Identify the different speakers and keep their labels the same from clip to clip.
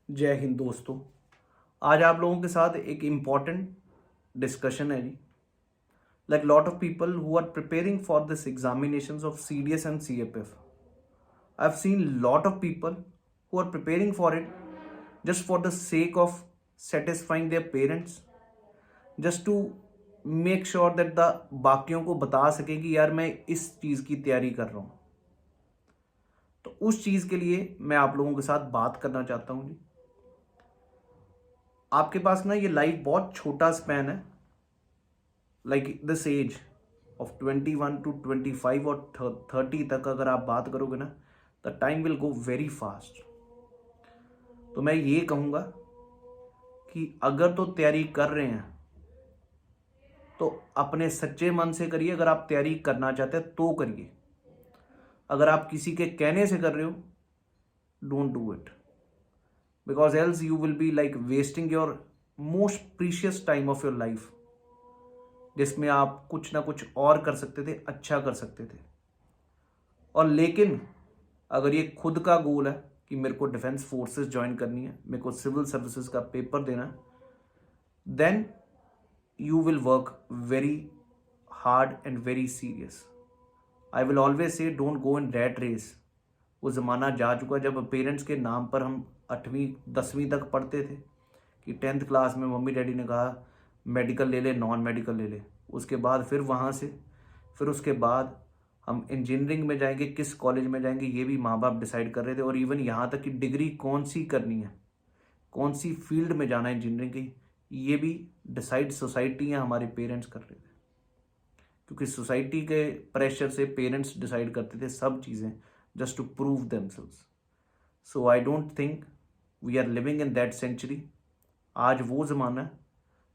Speaker 1: जय हिंद दोस्तों। आज आप लोगों के साथ एक इम्पॉर्टेंट डिस्कशन है जी। Like lot of people who are preparing for this examinations of CDS and CFF. I've seen lot of people who are preparing for it just for the sake of satisfying their parents, just to make sure that the बाकियों को बता सके कि यार मैं इस चीज़ की तैयारी कर रहा हूँ। तो उस चीज़ के लिए मैं आप लोगों के साथ बात करना चाहता हूँ जी। आपके पास ना ये लाइफ बहुत छोटा स्पैन है, like this age of 21 to 25 और 30 तक अगर आप बात करोगे ना, the time will go very fast. तो मैं ये कहूँगा कि अगर तो तैयारी कर रहे हैं तो अपने सच्चे मन से करिए। अगर आप तैयारी करना चाहते हैं तो करिए। अगर आप किसी के कहने से कर रहे हो, don't do it, because else you will be like wasting your most precious time of your life, जिसमें आप कुछ ना कुछ और कर सकते थे, अच्छा कर सकते थे। और लेकिन अगर ये खुद का गोल है कि मेरे को डिफेंस फोर्सेस ज्वाइन करनी है, मेरे को सिविल सर्विसेज का पेपर देना है, then you will work very hard and very serious. I will always say don't go in rat race. वो ज़माना जा चुका जब पेरेंट्स के नाम पर हम 8वीं 10वीं तक पढ़ते थे कि 10th क्लास में मम्मी डैडी ने कहा मेडिकल ले ले, नॉन मेडिकल ले ले। उसके बाद फिर वहाँ से फिर उसके बाद हम इंजीनियरिंग में जाएंगे, किस कॉलेज में जाएंगे ये भी माँ बाप डिसाइड कर रहे थे। और इवन यहाँ तक कि डिग्री कौन सी करनी है, कौन सी फील्ड में जाना है इंजीनियरिंग की, ये भी डिसाइड सोसाइटी या हमारे पेरेंट्स कर रहे थे। क्योंकि सोसाइटी के प्रेशर से पेरेंट्स डिसाइड करते थे सब चीज़ें just to prove themselves. So I don't think we are living in that century. आज वो ज़माना है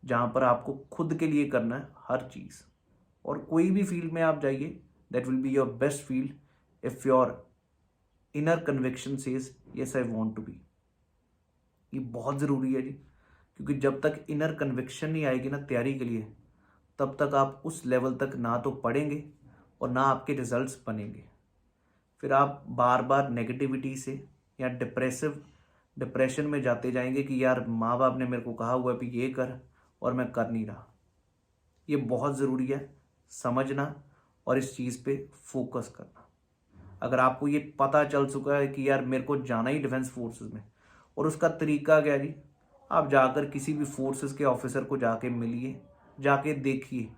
Speaker 1: जहाँ पर आपको खुद के लिए करना है हर चीज़। और कोई भी फील्ड में आप जाइए, that will be your best field if your inner conviction says yes I want to be. ये बहुत ज़रूरी है जी, क्योंकि जब तक इनर कन्विक्शन नहीं आएगी ना तैयारी के लिए, तब तक आप उस लेवल तक ना तो पढ़ेंगे और ना आपके रिजल्ट्स बनेंगे। फिर आप बार बार नेगेटिविटी से या डिप्रेशन में जाते जाएंगे कि यार माँ बाप ने मेरे को कहा हुआ है कि ये कर और मैं कर नहीं रहा। ये बहुत ज़रूरी है समझना और इस चीज़ पे फोकस करना। अगर आपको ये पता चल चुका है कि यार मेरे को जाना ही डिफेंस फोर्सेस में, और उसका तरीका क्या जी, आप जाकर किसी भी फोर्सेस के ऑफिसर को जाके मिलिए, जाके देखिए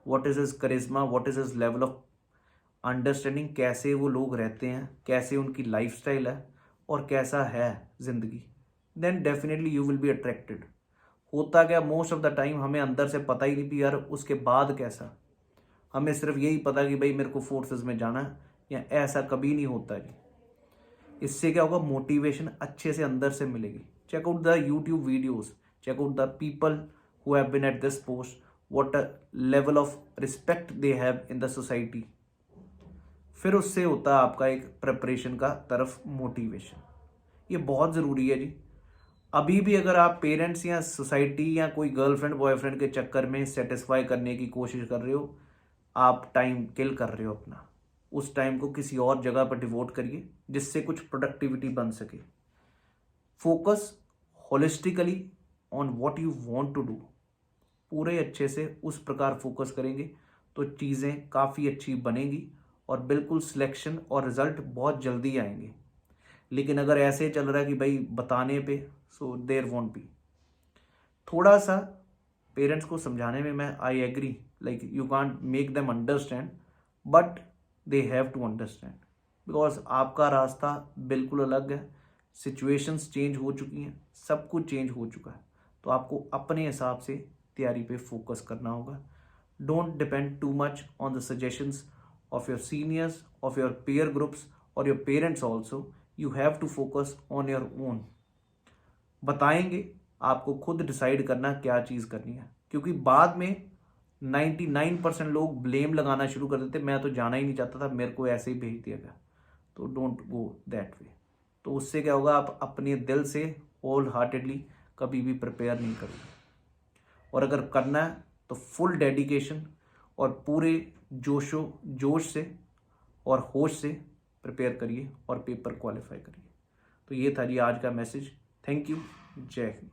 Speaker 1: what is his charisma, what is his level of understanding, कैसे वो लोग रहते हैं, कैसे उनकी लाइफस्टाइल है और कैसा है ज़िंदगी। Then definitely you will be attracted. होता क्या मोस्ट ऑफ द टाइम हमें अंदर से पता ही नहीं भी यार उसके बाद कैसा। हमें सिर्फ यही पता कि भाई मेरे को फोर्सेस में जाना है, या ऐसा कभी नहीं होता जी। इससे क्या होगा, मोटिवेशन अच्छे से अंदर से मिलेगी। Check out the YouTube videos, check out the people who have been at this post, what level of respect they have in the society. फिर उससे होता है आपका एक प्रिपरेशन का तरफ मोटिवेशन। ये बहुत ज़रूरी है जी। अभी भी अगर आप पेरेंट्स या सोसाइटी या कोई गर्लफ्रेंड बॉयफ्रेंड के चक्कर में सेटिस्फाई करने की कोशिश कर रहे हो, आप टाइम किल कर रहे हो अपना। उस टाइम को किसी और जगह पर डिवोट करिए जिससे कुछ प्रोडक्टिविटी बन सके। Focus holistically on what you want to do. पूरे अच्छे से उस प्रकार फोकस करेंगे तो चीज़ें काफ़ी अच्छी बनेंगी और बिल्कुल सिलेक्शन और रिजल्ट बहुत जल्दी आएंगे। लेकिन अगर ऐसे चल रहा है कि भाई बताने पे, सो देयर वोंट बी। थोड़ा सा पेरेंट्स को समझाने में मैं I agree, like you can't make them understand, but they have to understand, because आपका रास्ता बिल्कुल अलग है। सिचुएशंस चेंज हो चुकी हैं, सब कुछ चेंज हो चुका है। तो आपको अपने हिसाब से तैयारी पे फोकस करना होगा। Don't depend too much on the suggestions of your seniors, of your peer groups और your parents also. You have to focus on your own. बताएंगे, आपको खुद डिसाइड करना क्या चीज़ करनी है। क्योंकि बाद में 99% लोग ब्लेम लगाना शुरू कर देते, मैं तो जाना ही नहीं चाहता था, मेरे को ऐसे ही भेज दिया गया। तो डोंट गो दैट वे। तो उससे क्या होगा, आप अपने दिल से होल हार्टेडली कभी भी प्रिपेयर नहीं करोगे। और अगर करना है तो फुल डेडिकेशन और पूरे जोश से और होश से प्रिपेयर करिए और पेपर क्वालिफाई करिए। तो ये था जी आज का मैसेज। थैंक यू, जय हिंद।